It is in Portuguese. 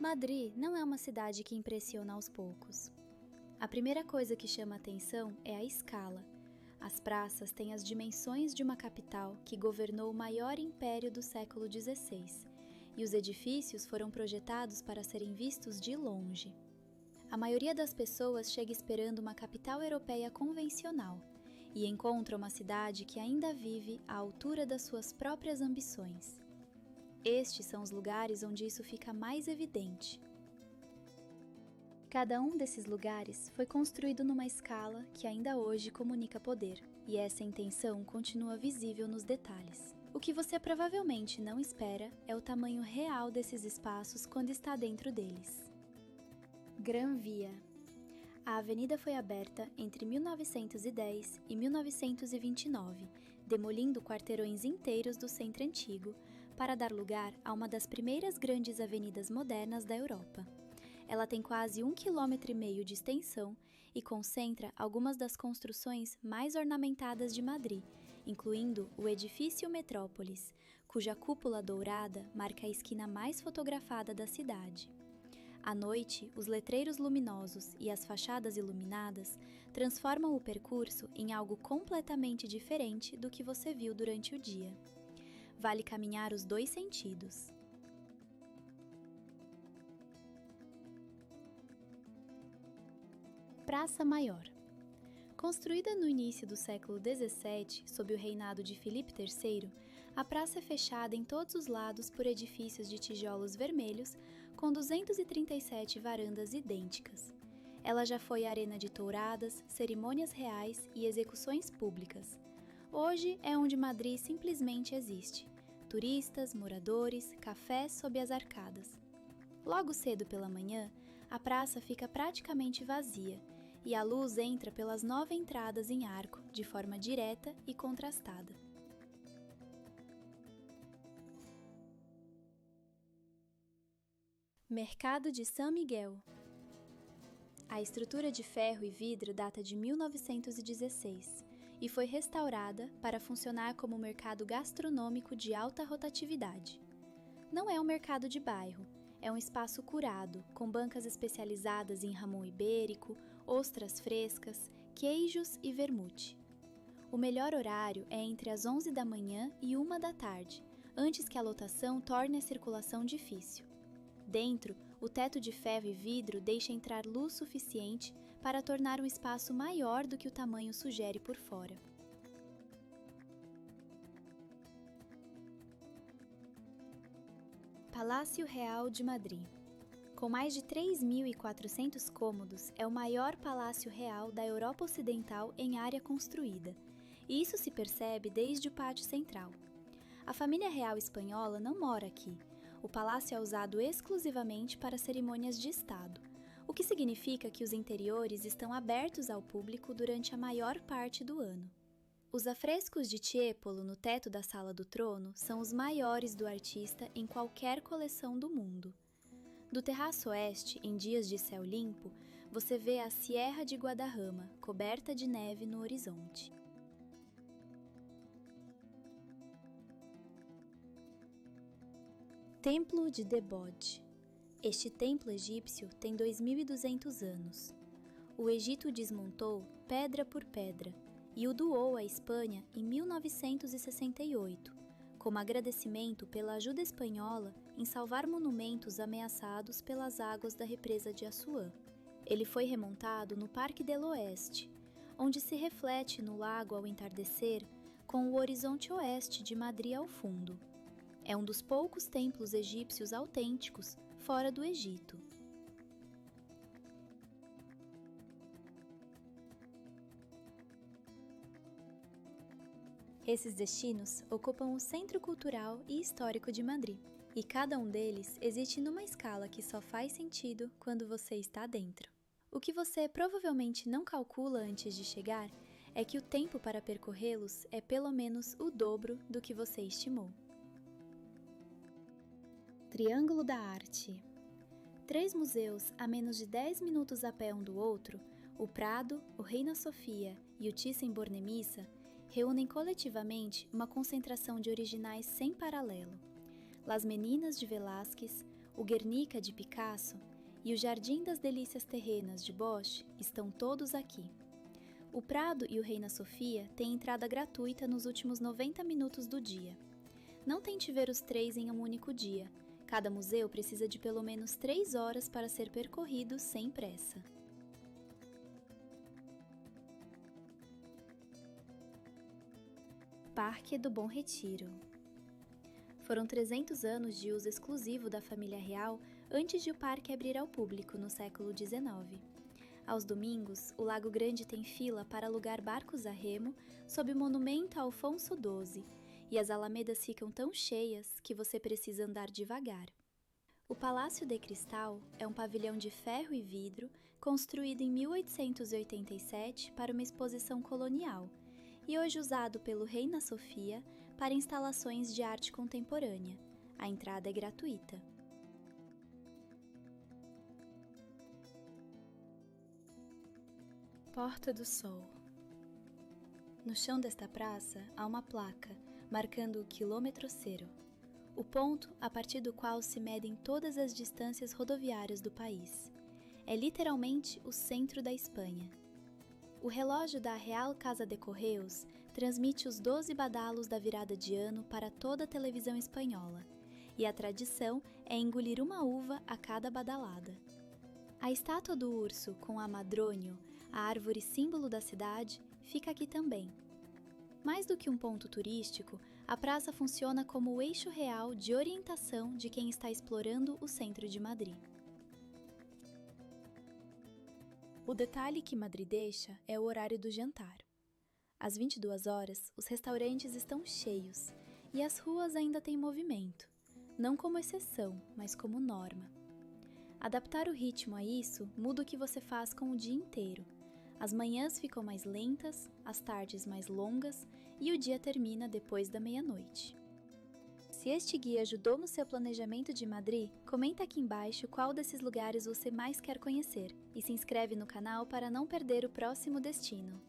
Madrid não é uma cidade que impressiona aos poucos. A primeira coisa que chama a atenção é a escala. As praças têm as dimensões de uma capital que governou o maior império do século XVI, e os edifícios foram projetados para serem vistos de longe. A maioria das pessoas chega esperando uma capital europeia convencional e encontra uma cidade que ainda vive à altura das suas próprias ambições. Estes são os lugares onde isso fica mais evidente. Cada um desses lugares foi construído numa escala que ainda hoje comunica poder, e essa intenção continua visível nos detalhes. O que você provavelmente não espera é o tamanho real desses espaços quando está dentro deles. Gran Via. A avenida foi aberta entre 1910 e 1929, demolindo quarteirões inteiros do centro antigo, para dar lugar a uma das primeiras grandes avenidas modernas da Europa. Ela tem quase 1,5 km de extensão e concentra algumas das construções mais ornamentadas de Madrid, incluindo o edifício Metrópolis, cuja cúpula dourada marca a esquina mais fotografada da cidade. À noite, os letreiros luminosos e as fachadas iluminadas transformam o percurso em algo completamente diferente do que você viu durante o dia. Vale caminhar os dois sentidos. Praça Maior. Construída no início do século XVII, sob o reinado de Filipe III, a praça é fechada em todos os lados por edifícios de tijolos vermelhos, com 237 varandas idênticas. Ela já foi arena de touradas, cerimônias reais e execuções públicas. Hoje é onde Madrid simplesmente existe. Turistas, moradores, cafés sob as arcadas. Logo cedo pela manhã, a praça fica praticamente vazia, e a luz entra pelas 9 entradas em arco, de forma direta e contrastada. Mercado de San Miguel. A estrutura de ferro e vidro data de 1916 e foi restaurada para funcionar como mercado gastronômico de alta rotatividade. Não é um mercado de bairro, é um espaço curado, com bancas especializadas em ramon ibérico, ostras frescas, queijos e vermute. O melhor horário é entre as 11 da manhã e 1 da tarde, antes que a lotação torne a circulação difícil. Dentro, o teto de ferro e vidro deixa entrar luz suficiente para tornar um espaço maior do que o tamanho sugere por fora. Palácio Real de Madrid. Com mais de 3.400 cômodos, é o maior palácio real da Europa Ocidental em área construída, e isso se percebe desde o pátio central. A família real espanhola não mora aqui. O palácio é usado exclusivamente para cerimônias de Estado, o que significa que os interiores estão abertos ao público durante a maior parte do ano. Os afrescos de Tiepolo no teto da Sala do Trono são os maiores do artista em qualquer coleção do mundo. Do terraço oeste, em dias de céu limpo, você vê a Sierra de Guadarrama, coberta de neve no horizonte. Templo de Debod. Este templo egípcio tem 2.200 anos. O Egito desmontou pedra por pedra e o doou à Espanha em 1968, como agradecimento pela ajuda espanhola em salvar monumentos ameaçados pelas águas da represa de Assuã. Ele foi remontado no Parque del Oeste, onde se reflete no lago ao entardecer com o horizonte oeste de Madrid ao fundo. É um dos poucos templos egípcios autênticos fora do Egito. Esses destinos ocupam o centro cultural e histórico de Madrid, e cada um deles existe numa escala que só faz sentido quando você está dentro. O que você provavelmente não calcula antes de chegar é que o tempo para percorrê-los é pelo menos o dobro do que você estimou. Triângulo da Arte. 3 museus a menos de 10 minutos a pé um do outro, o Prado, o Reina Sofia e o Thyssen-Bornemisza, reúnem coletivamente uma concentração de originais sem paralelo. Las Meninas de Velázquez, o Guernica de Picasso e o Jardim das Delícias Terrenas de Bosch estão todos aqui. O Prado e o Reina Sofia têm entrada gratuita nos últimos 90 minutos do dia. Não tente ver os três em um único dia. Cada museu precisa de pelo menos 3 horas para ser percorrido sem pressa. Parque do Bom Retiro. Foram 300 anos de uso exclusivo da família real antes de o parque abrir ao público no século XIX. Aos domingos, o Lago Grande tem fila para alugar barcos a remo sob o monumento a Alfonso XII, e as alamedas ficam tão cheias que você precisa andar devagar. O Palácio de Cristal é um pavilhão de ferro e vidro construído em 1887 para uma exposição colonial e hoje usado pelo Reina Sofia para instalações de arte contemporânea. A entrada é gratuita. Porta do Sol. No chão desta praça há uma placa marcando o quilômetro zero, o ponto a partir do qual se medem todas as distâncias rodoviárias do país. É literalmente o centro da Espanha. O relógio da Real Casa de Correos transmite os 12 badalos da virada de ano para toda a televisão espanhola, e a tradição é engolir uma uva a cada badalada. A estátua do urso com a madrônio, a árvore símbolo da cidade, fica aqui também. Mais do que um ponto turístico, a praça funciona como o eixo real de orientação de quem está explorando o centro de Madrid. O detalhe que Madrid deixa é o horário do jantar. Às 22 horas, os restaurantes estão cheios e as ruas ainda têm movimento, não como exceção, mas como norma. Adaptar o ritmo a isso muda o que você faz com o dia inteiro. As manhãs ficam mais lentas, as tardes mais longas e o dia termina depois da meia-noite. Se este guia ajudou no seu planejamento de Madrid, comenta aqui embaixo qual desses lugares você mais quer conhecer e se inscreve no canal para não perder o próximo destino.